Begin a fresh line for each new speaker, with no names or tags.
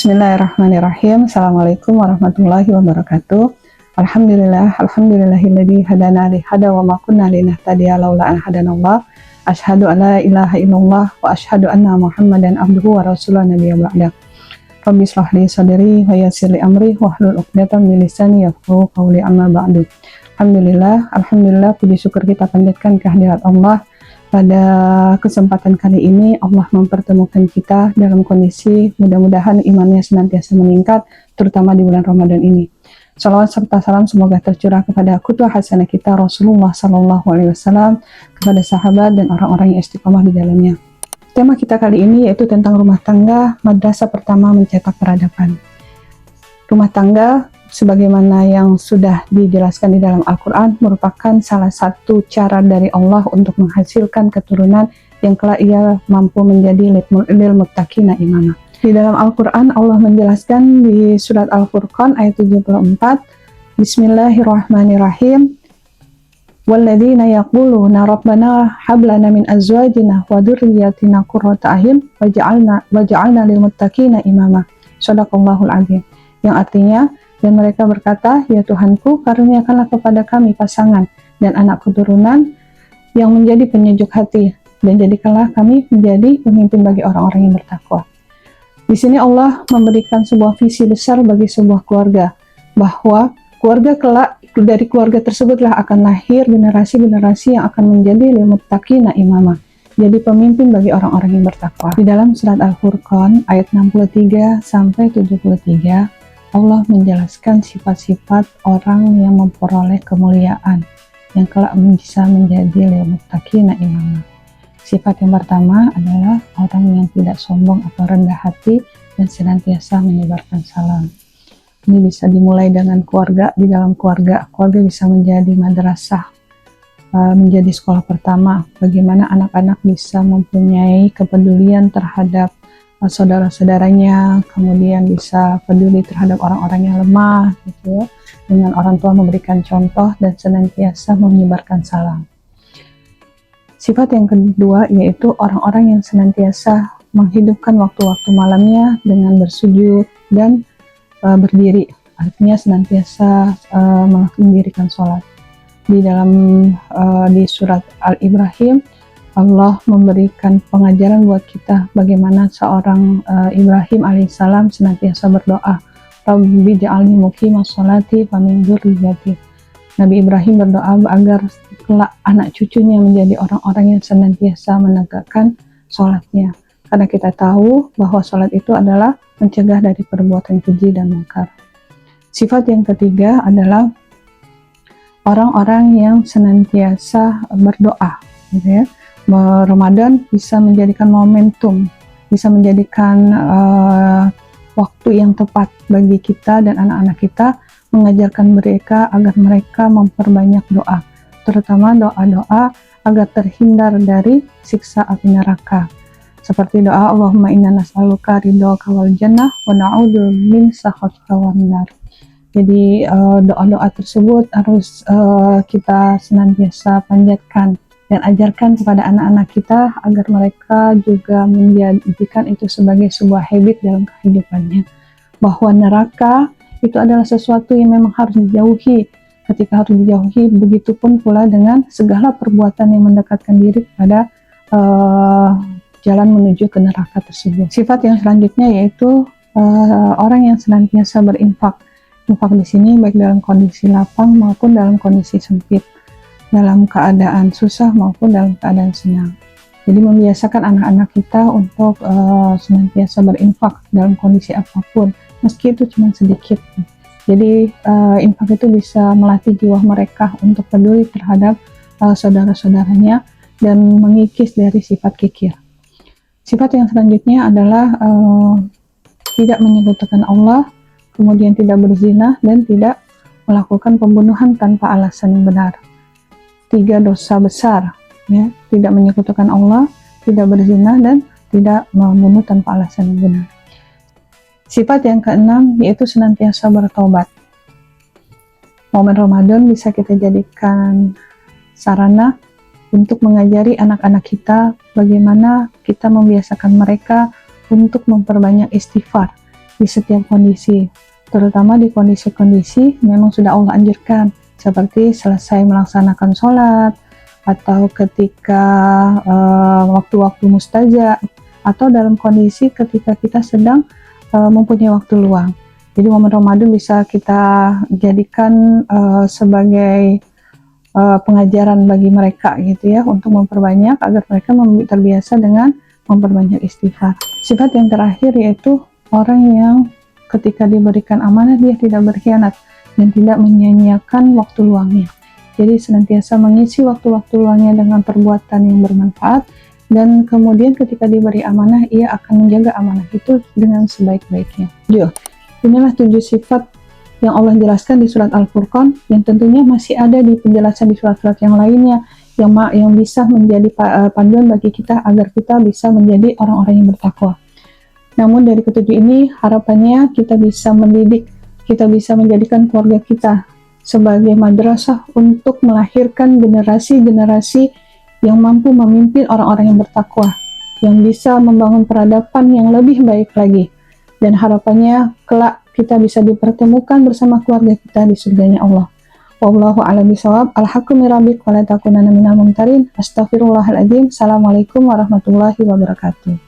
Bismillahirrahmanirrahim. Assalamualaikum warahmatullahi wabarakatuh. Alhamdulillahilladzi hadana li hada wa ma kunna linahtadiya laula an hadanallah. Asyhadu an la ilaha illallah wa asyhadu anna Muhammadan abduhu wa rasuluhu nabiyya ba'da. Rabbi shrah li sadri wa yassir li amri wahlul 'uqdatam min lisani yafqahu qawli amma ba'du. Alhamdulillah puji syukur kita panjatkan kehadirat Allah. Pada kesempatan kali ini Allah mempertemukan kita dalam kondisi mudah-mudahan imannya senantiasa meningkat, terutama di bulan Ramadan ini. Salawat serta salam semoga tercurah kepada qudwah hasanah kita Rasulullah SAW, kepada sahabat dan orang-orang yang istiqomah di jalannya. Tema kita kali ini yaitu tentang rumah tangga, madrasah pertama mencetak peradaban. Rumah tangga, sebagaimana yang sudah dijelaskan di dalam Al-Quran, merupakan salah satu cara dari Allah untuk menghasilkan keturunan yang kelak ia mampu menjadi lil muttaqina imama. Di dalam Al-Quran Allah menjelaskan di surat Al-Furqan ayat 74, Bismillahirrahmanirrahim, walladzina yaquluna rabbana hablana min azwajina wa dzurriyyatina qurrata a'yun waj'alna lil muttaqina imama. Shadaqallahul azim. Yang artinya, dan mereka berkata, ya Tuhanku, karuniakanlah kepada kami pasangan dan anak keturunan yang menjadi penyejuk hati, dan jadikanlah kami menjadi pemimpin bagi orang-orang yang bertakwa. Di sini Allah memberikan sebuah visi besar bagi sebuah keluarga, bahwa keluarga kelak, dari keluarga tersebutlah akan lahir generasi-generasi yang akan menjadi lil muttaqina imama, jadi pemimpin bagi orang-orang yang bertakwa. Di dalam surat Al-Furqan ayat 63 sampai 73, Allah menjelaskan sifat-sifat orang yang memperoleh kemuliaan yang kelak bisa menjadi lil muttaqina imama. Sifat yang pertama adalah orang yang tidak sombong atau rendah hati dan senantiasa menyebarkan salam. Ini bisa dimulai dengan keluarga. Di dalam keluarga bisa menjadi madrasah, menjadi sekolah pertama, bagaimana anak-anak bisa mempunyai kepedulian terhadap saudara-saudaranya, kemudian bisa peduli terhadap orang-orang yang lemah, gitu ya, dengan orang tua memberikan contoh dan senantiasa menyebarkan salam. Sifat yang kedua yaitu orang-orang yang senantiasa menghidupkan waktu-waktu malamnya dengan bersujud dan berdiri, artinya senantiasa mendirikan sholat. Di dalam di surat Al-Ibrahim, Allah memberikan pengajaran buat kita bagaimana seorang Ibrahim alaihissalam senantiasa berdoa, Rabbi ja'alni muqimas sholati wa min dzurriyyati. Nabi Ibrahim berdoa agar kelak anak cucunya menjadi orang-orang yang senantiasa menegakkan sholatnya, karena kita tahu bahwa sholat itu adalah mencegah dari perbuatan keji dan mungkar. Sifat yang ketiga adalah orang-orang yang senantiasa berdoa, gitu ya. Ramadan bisa menjadikan momentum, bisa menjadikan waktu yang tepat bagi kita dan anak-anak kita, mengajarkan mereka agar mereka memperbanyak doa, terutama doa-doa agar terhindar dari siksa api neraka, seperti doa Allahumma inna nas'aluka ridhoka wal jannah wa na'udzu min sakhatika wan nar. Jadi doa-doa tersebut harus kita senantiasa panjatkan dan ajarkan kepada anak-anak kita agar mereka juga menjadikan itu sebagai sebuah habit dalam kehidupannya, bahwa neraka itu adalah sesuatu yang memang harus dijauhi. Ketika harus dijauhi, begitupun pula dengan segala perbuatan yang mendekatkan diri kepada jalan menuju ke neraka tersebut. Sifat yang selanjutnya yaitu orang yang senantiasa berinfak. Infak di sini baik dalam kondisi lapang maupun dalam kondisi sempit, dalam keadaan susah maupun dalam keadaan senang. Jadi membiasakan anak-anak kita untuk senantiasa berinfak dalam kondisi apapun, meski itu cuma sedikit. Jadi infak itu bisa melatih jiwa mereka untuk peduli terhadap saudara-saudaranya dan mengikis dari sifat kikir. Sifat yang selanjutnya adalah tidak menyekutukan Allah, kemudian tidak berzina dan tidak melakukan pembunuhan tanpa alasan yang benar. 3 dosa besar, ya, tidak menyekutukan Allah, tidak berzina, dan tidak membunuh tanpa alasan yang benar. Sifat yang keenam yaitu senantiasa bertobat. Momen Ramadan bisa kita jadikan sarana untuk mengajari anak-anak kita bagaimana kita membiasakan mereka untuk memperbanyak istighfar. di setiap kondisi, terutama di kondisi-kondisi memang sudah Allah anjurkan, seperti selesai melaksanakan sholat, atau ketika waktu-waktu mustajab, atau dalam kondisi ketika kita sedang mempunyai waktu luang. Jadi momen Ramadan bisa kita jadikan sebagai pengajaran bagi mereka gitu ya, untuk memperbanyak agar mereka terbiasa dengan memperbanyak istighfar. Sifat yang terakhir yaitu orang yang ketika diberikan amanah dia tidak berkhianat dan tidak menyia-nyiakan waktu luangnya. Jadi senantiasa mengisi waktu-waktu luangnya dengan perbuatan yang bermanfaat, dan kemudian ketika diberi amanah ia akan menjaga amanah itu dengan sebaik-baiknya. Inilah 7 sifat yang Allah jelaskan di surat Al-Furqan, yang tentunya masih ada di penjelasan di surat-surat yang lainnya yang bisa menjadi panduan bagi kita agar kita bisa menjadi orang-orang yang bertakwa. Namun dari ketujuh ini harapannya kita bisa mendidik, kita bisa menjadikan keluarga kita sebagai madrasah untuk melahirkan generasi-generasi yang mampu memimpin orang-orang yang bertakwa, yang bisa membangun peradaban yang lebih baik lagi. Dan harapannya kelak kita bisa dipertemukan bersama keluarga kita di surganya Allah. Wallahu a'lam bishawab. Al-haqqu min rabbik wa la takunanna minal mumtarin. Astaghfirullahaladzim. Assalamualaikum warahmatullahi wabarakatuh.